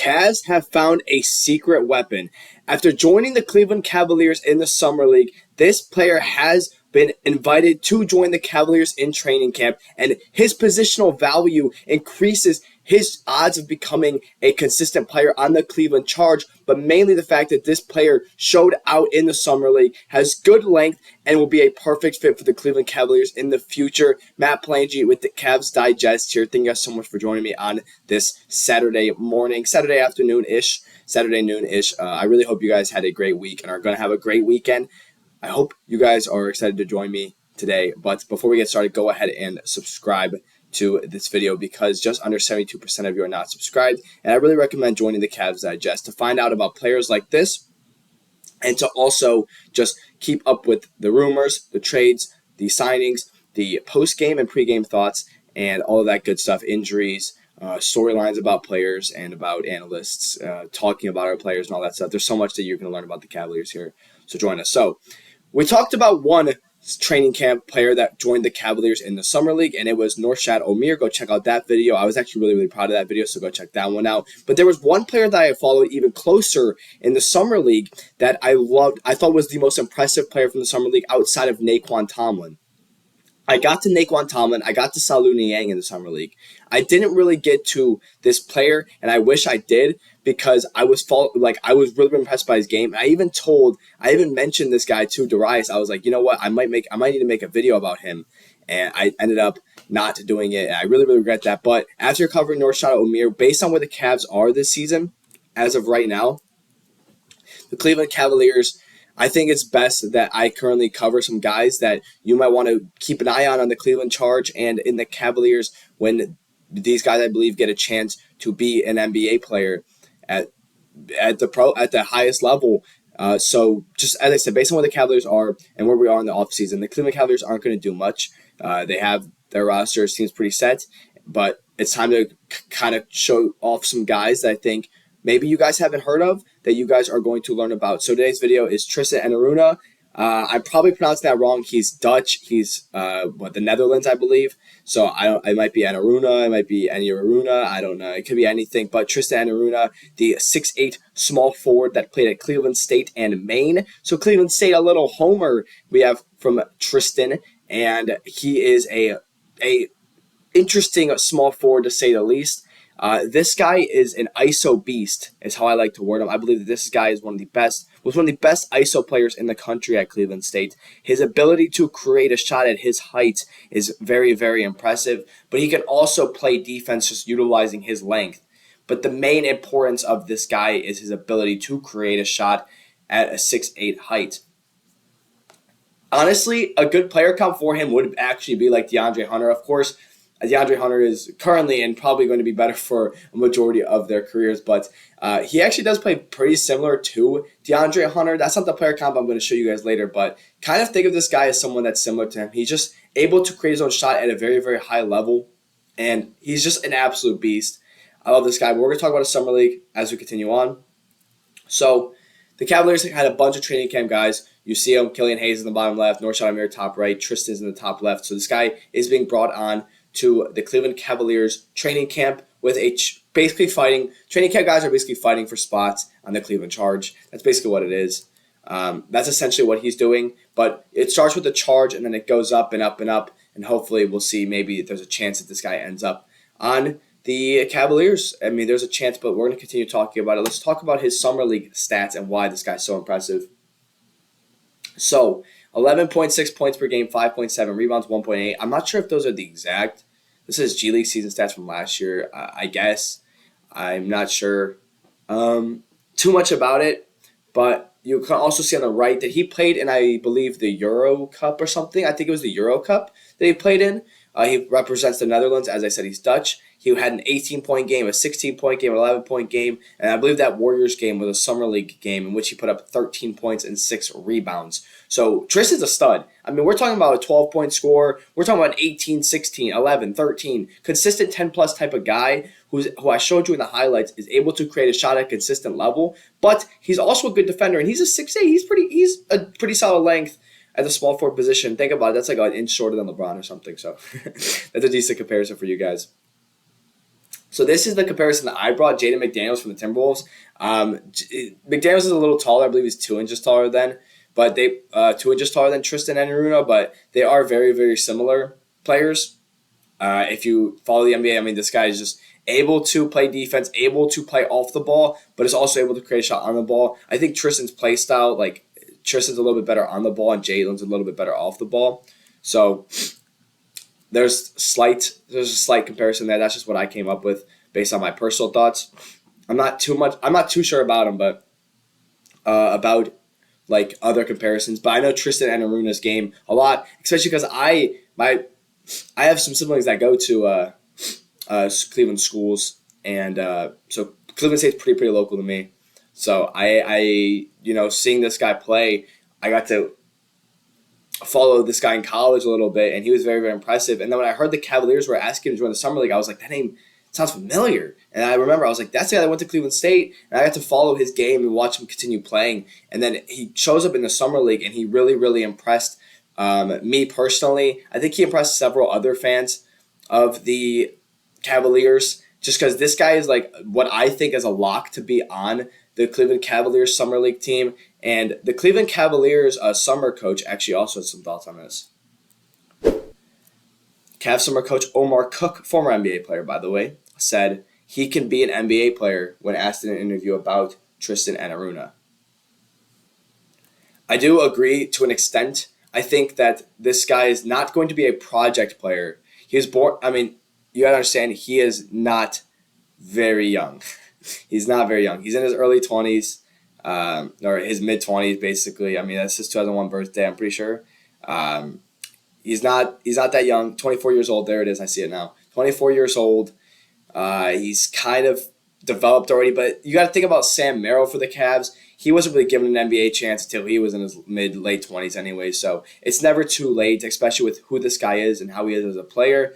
Cavs have found a secret weapon. After joining the Cleveland Cavaliers in the Summer League, this player has been invited to join the Cavaliers in training camp, and his positional value increases his odds of becoming a consistent player on the Cleveland Charge, but mainly the fact that this player showed out in the Summer League, has good length, and will be a perfect fit for the Cleveland Cavaliers in the future. Matt Palange with the Cavs Digest here. Thank you guys so much for joining me on this Saturday noon-ish. I really hope you guys had a great week and are going to have a great weekend. I hope you guys are excited to join me today, but before we get started, go ahead and subscribe to this video because just under 72% of you are not subscribed, and I really recommend joining the Cavs Digest to find out about players like this and to also just keep up with the rumors, the trades, the signings, the post-game and pre-game thoughts, and all of that good stuff, injuries, storylines about players and about analysts, talking about our players and all that stuff. There's so much that you're going to learn about the Cavaliers here, so join us. So we talked about one training camp player that joined the Cavaliers in the Summer League, and it was Norchad Omier. Go check out that video. I was actually really, really proud of that video, so go check that one out. But there was one player that I followed even closer in the Summer League that I loved. I thought was the most impressive player from the Summer League outside of Naquan Tomlin. I got to Naquan Tomlin. I got to Salou Niang in the Summer League. I didn't really get to this player, and I wish I did because I was really impressed by his game. I even mentioned this guy to Darius. I was like, you know what? I might need to make a video about him, and I ended up not doing it. And I really, really regret that. But after covering Norchad Omier, based on where the Cavs are this season, as of right now, the Cleveland Cavaliers, I think it's best that I currently cover some guys that you might want to keep an eye on the Cleveland Charge and in the Cavaliers when these guys, I believe, get a chance to be an NBA player at the highest level. So just as I said, based on where the Cavaliers are and where we are in the offseason, the Cleveland Cavaliers aren't going to do much. They have their roster seems pretty set, but it's time to kind of show off some guys that I think maybe you guys haven't heard of that you guys are going to learn about. So today's video is Tristan Enaruna. I'm probably pronouncing that wrong. He's Dutch. He's the Netherlands, I believe. So it might be Enaruna. It might be Enaruna. I don't know. It could be anything. But Tristan Enaruna, the 6'8" small forward that played at Cleveland State and Maine. So Cleveland State, a little homer we have from Tristan, and he is a interesting small forward to say the least. This guy is an ISO beast, is how I like to word him. I believe that this guy is one of the best ISO players in the country at Cleveland State. His ability to create a shot at his height is very, very impressive, but he can also play defense just utilizing his length. But the main importance of this guy is his ability to create a shot at a 6'8" height. Honestly, a good player comp for him would actually be like DeAndre Hunter. Of course, DeAndre Hunter is currently and probably going to be better for a majority of their careers, but he actually does play pretty similar to DeAndre Hunter. That's not the player comp I'm going to show you guys later, but kind of think of this guy as someone that's similar to him. He's just able to create his own shot at a very, very high level, and he's just an absolute beast. I love this guy, but we're going to talk about a Summer League as we continue on. So the Cavaliers had a bunch of training camp guys. You see him, Killian Hayes in the bottom left, Norchad Omier top right, Tristan's in the top left. So this guy is being brought on to the Cleveland Cavaliers training camp with training camp guys are basically fighting for spots on the Cleveland Charge. That's basically what it is. That's essentially what he's doing, but it starts with the Charge and then it goes up and up and up, and hopefully we'll see maybe there's a chance that this guy ends up on the Cavaliers. I mean, there's a chance, but we're going to continue talking about it. Let's talk about his Summer League stats and why this guy's so impressive. So 11.6 points per game, 5.7 rebounds, 1.8. I'm not sure if those are the exact. This is G League season stats from last year, I guess. I'm not sure too much about it, but you can also see on the right that he played in, I believe, the Euro Cup or something. I think it was the Euro Cup that he played in. He represents the Netherlands. As I said, he's Dutch. He had an 18-point game, a 16-point game, an 11-point game, and I believe that Warriors game was a Summer League game in which he put up 13 points and 6 rebounds. So Tristan's a stud. I mean, we're talking about a 12-point scorer. We're talking about an 18, 16, 11, 13, consistent 10-plus type of guy who I showed you in the highlights is able to create a shot at a consistent level, but he's also a good defender, and he's a 6'8". He's a pretty solid length at the small forward position. Think about it. That's like an inch shorter than LeBron or something, so that's a decent comparison for you guys. So this is the comparison that I brought. Jaden McDaniels from the Timberwolves. McDaniels is a little taller. I believe he's 2 inches taller than, but 2 inches taller than Tristan Enaruna. But they are very, very similar players. If you follow the NBA, I mean, this guy is just able to play defense, able to play off the ball, but is also able to create a shot on the ball. I think Tristan's play style, like Tristan's a little bit better on the ball, and Jalen's a little bit better off the ball. So there's a slight comparison there. That's just what I came up with based on my personal thoughts. I'm not too sure about him, but about like other comparisons. But I know Tristan Enaruna's game a lot, especially because I have some siblings that go to Cleveland schools, and so Cleveland State's pretty local to me. So I seeing this guy play, I got to follow this guy in college a little bit, and he was very, very impressive. And then when I heard the Cavaliers were asking him to join the summer league, I was like, that name sounds familiar. And I remember I was like, that's the guy that went to Cleveland State, and I got to follow his game and watch him continue playing. And then he shows up in the summer league, and he really, really impressed me personally. I think he impressed several other fans of the Cavaliers, just because this guy is like what I think is a lock to be on the Cleveland Cavaliers summer league team. And the Cleveland Cavaliers summer coach actually also had some thoughts on this. Cavs summer coach Omar Cook, former NBA player by the way, said he can be an NBA player when asked in an interview about Tristan Enaruna. I do agree to an extent. I think that this guy is not going to be a project player. He was born, you gotta understand, he is not very young. He's not very young. He's in his early 20s, or his mid-20s, basically. I mean, that's his 2001 birthday, I'm pretty sure. He's not that young. 24 years old. There it is. I see it now. 24 years old. He's kind of developed already, but you got to think about Sam Merrill for the Cavs. He wasn't really given an NBA chance until he was in his mid-late 20s anyway, so it's never too late, especially with who this guy is and how he is as a player.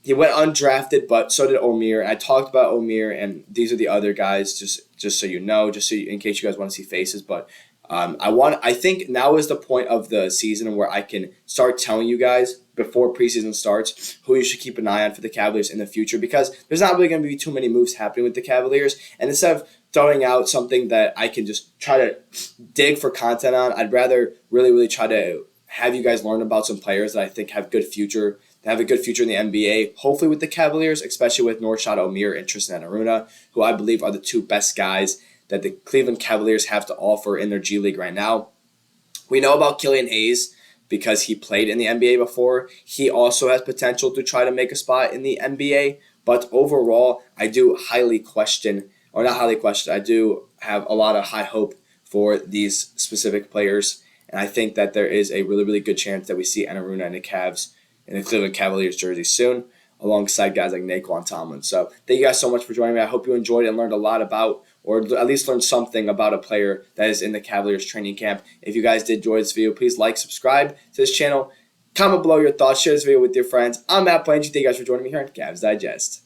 He went undrafted, but so did Omier. I talked about Omier, and these are the other guys, just so you know, in case you guys want to see faces. But I think now is the point of the season where I can start telling you guys before preseason starts who you should keep an eye on for the Cavaliers in the future, because there's not really going to be too many moves happening with the Cavaliers. And instead of throwing out something that I can just try to dig for content on, I'd rather really, really try to have you guys learn about some players that I think have a good future in the NBA, hopefully with the Cavaliers, especially with Norshad Omier and Tristan Enaruna, who I believe are the two best guys that the Cleveland Cavaliers have to offer in their G League right now. We know about Killian Hayes because he played in the NBA before. He also has potential to try to make a spot in the NBA, but overall, I do I do have a lot of high hope for these specific players, and I think that there is a really, really good chance that we see Enaruna and the Cavs in the Cleveland Cavaliers jersey soon, alongside guys like Naquan Tomlin. So thank you guys so much for joining me. I hope you enjoyed and learned a lot about, or at least learned something about a player that is in the Cavaliers training camp. If you guys did enjoy this video, please like, subscribe to this channel, comment below your thoughts, share this video with your friends. I'm Matt Palange. Thank you guys for joining me here on Cavs Digest.